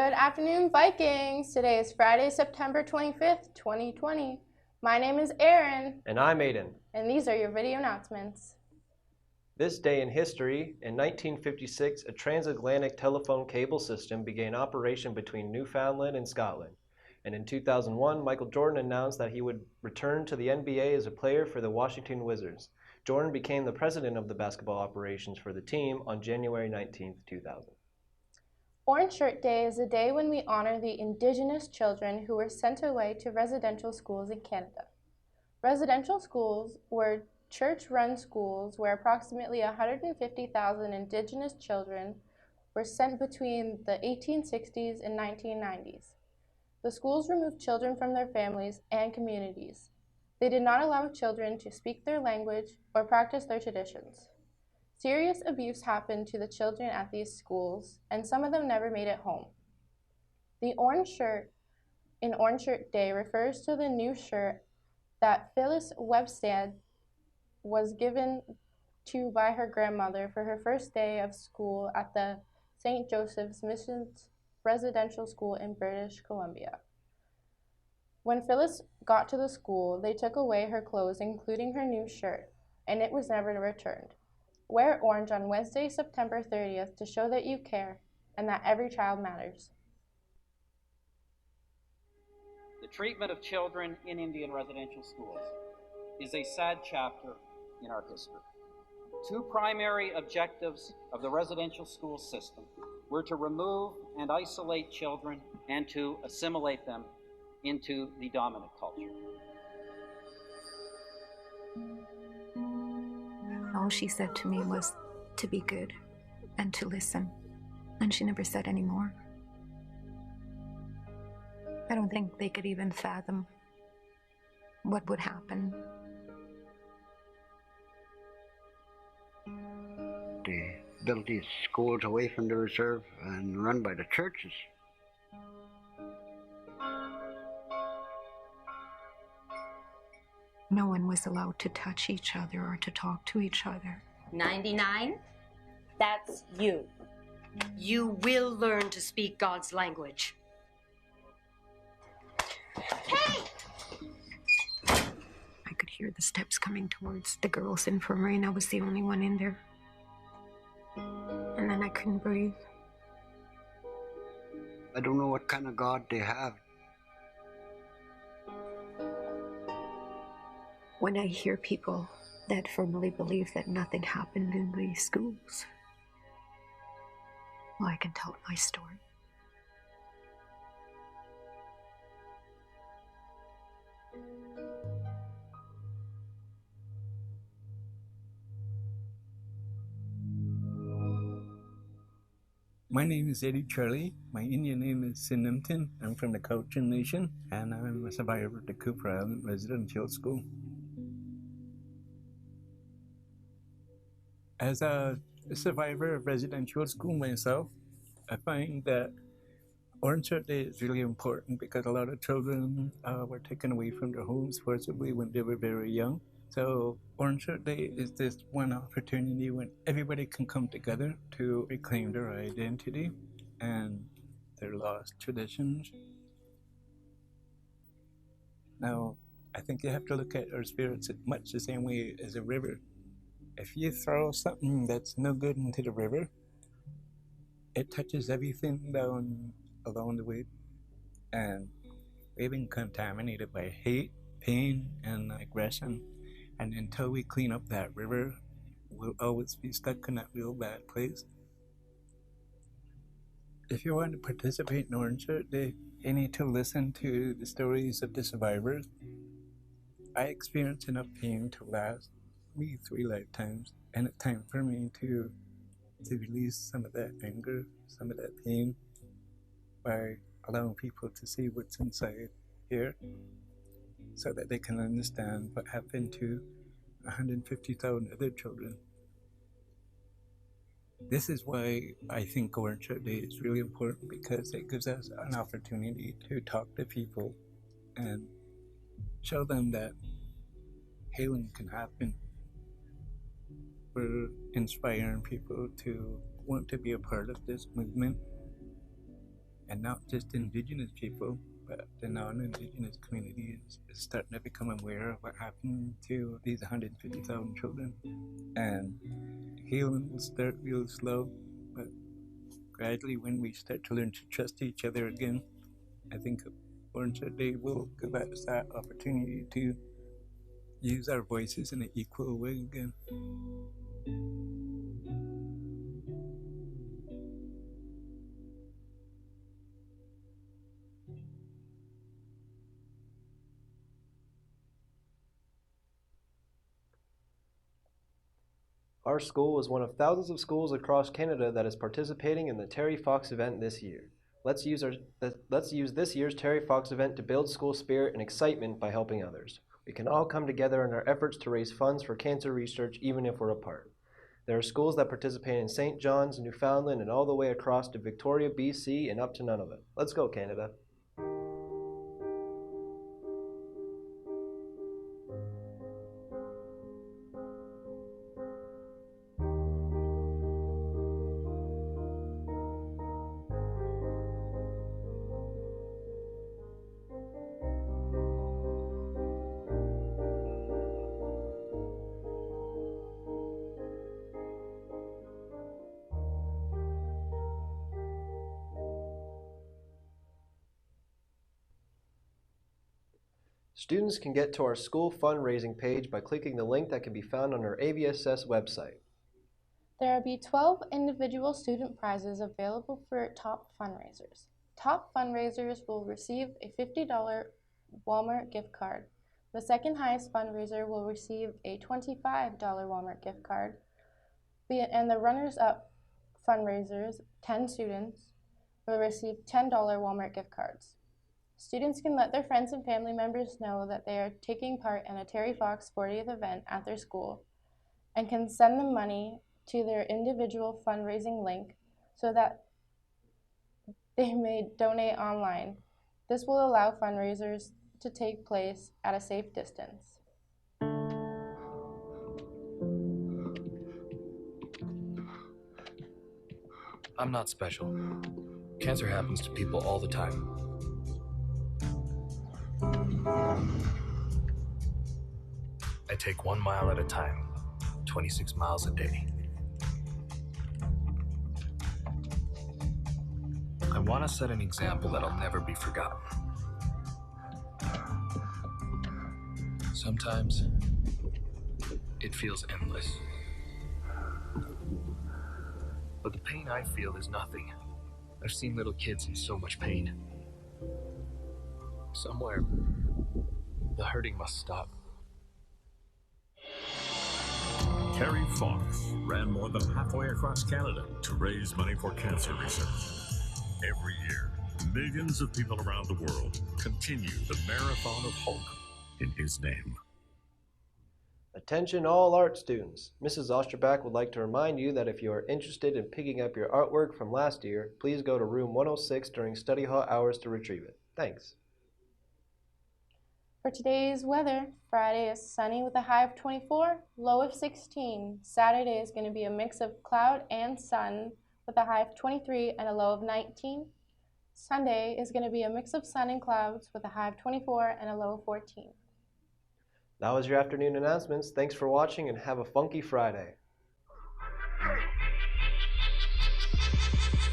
Good afternoon, Vikings! Today is Friday, September 25th, 2020. My name is Aaron. And I'm Aiden. And these are your video announcements. This day in history, in 1956, a transatlantic telephone cable system began operation between Newfoundland and Scotland. And in 2001, Michael Jordan announced that he would return to the NBA as a player for the Washington Wizards. Jordan became the president of the basketball operations for the team on January 19, 2000. Orange Shirt Day is a day when we honor the Indigenous children who were sent away to residential schools in Canada. Residential schools were church-run schools where approximately 150,000 Indigenous children were sent between the 1860s and 1990s. The schools removed children from their families and communities. They did not allow children to speak their language or practice their traditions. Serious abuse happened to the children at these schools, and some of them never made it home. The orange shirt in Orange Shirt Day refers to the new shirt that Phyllis Webstad was given to by her grandmother for her first day of school at the St. Joseph's Missions Residential School in British Columbia. When Phyllis got to the school, they took away her clothes, including her new shirt, and it was never returned. Wear orange on Wednesday, September 30th to show that you care and that every child matters. The treatment of children in Indian residential schools is a sad chapter in our history. Two primary objectives of the residential school system were to remove and isolate children and to assimilate them into the dominant culture. All she said to me was to be good and to listen, and she never said any more. I don't think they could even fathom what would happen. They built these schools away from the reserve and run by the churches. No one was allowed to touch each other or to talk to each other. 99? That's you. You will learn to speak God's language. Hey! I could hear the steps coming towards the girls' infirmary, and I was the only one in there. And then I couldn't breathe. I don't know what kind of God they have. When I hear people that firmly believe that nothing happened in these schools, well, I can tell my story. My name is Eddie Charlie. My Indian name is Sinimton. I'm from the Cochin Nation, and I'm a survivor of the Cooper Island Residential School. As a survivor of residential school myself, I find that Orange Shirt Day is really important because a lot of children were taken away from their homes forcibly when they were very young. So Orange Shirt Day is this one opportunity when everybody can come together to reclaim their identity and their lost traditions. Now, I think you have to look at our spirits much the same way as a river. If you throw something that's no good into the river, it touches everything down along the way, and we've been contaminated by hate, pain, and aggression. And until we clean up that river, we'll always be stuck in that real bad place. If you want to participate in Orange Shirt Day, you need to listen to the stories of the survivors. I experienced enough pain to last me 3 lifetimes, and it's time for me to release some of that anger, some of that pain, by allowing people to see what's inside here so that they can understand what happened to 150,000 other children. This is why I think Orange Shirt Day is really important, because it gives us an opportunity to talk to people and show them that healing can happen. We're inspiring people to want to be a part of this movement. and not just Indigenous people, but the non-Indigenous community is starting to become aware of what happened to these 150,000 children. And healing will start real slow, but gradually when we start to learn to trust each other again, I think Orange Day will give us that opportunity to use our voices in an equal way again. Our school is one of thousands of schools across Canada that is participating in the Terry Fox event this year. Let's use this year's Terry Fox event to build school spirit and excitement by helping others. We can all come together in our efforts to raise funds for cancer research even if we're apart. There are schools that participate in St. John's, Newfoundland, and all the way across to Victoria, BC, and up to Nunavut. Let's go, Canada. Students can get to our school fundraising page by clicking the link that can be found on our AVSS website. There will be 12 individual student prizes available for top fundraisers. Top fundraisers will receive a $50 Walmart gift card. The second highest fundraiser will receive a $25 Walmart gift card. And the runners-up fundraisers, 10 students, will receive $10 Walmart gift cards. Students can let their friends and family members know that they are taking part in a Terry Fox 40th event at their school and can send them money to their individual fundraising link so that they may donate online. This will allow fundraisers to take place at a safe distance. I'm not special. Cancer happens to people all the time. I take 1 mile at a time, 26 miles a day. I want to set an example that'll never be forgotten. Sometimes it feels endless. But the pain I feel is nothing. I've seen little kids in so much pain. Somewhere, the hurting must stop. Terry Fox ran more than halfway across Canada to raise money for cancer research. Every year, millions of people around the world continue the marathon of hope in his name. Attention all art students. Mrs. Osterbach would like to remind you that if you are interested in picking up your artwork from last year, please go to room 106 during study hall hours to retrieve it. Thanks. For today's weather, Friday is sunny with a high of 24, low of 16. Saturday is going to be a mix of cloud and sun with a high of 23 and a low of 19. Sunday is going to be a mix of sun and clouds with a high of 24 and a low of 14. That was your afternoon announcements. Thanks for watching and have a funky Friday.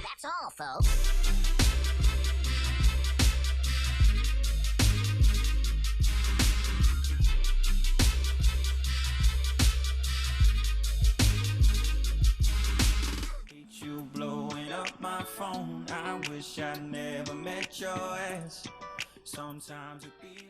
That's all, folks. You blowing up my phone. I wish I never met your ass. Sometimes it be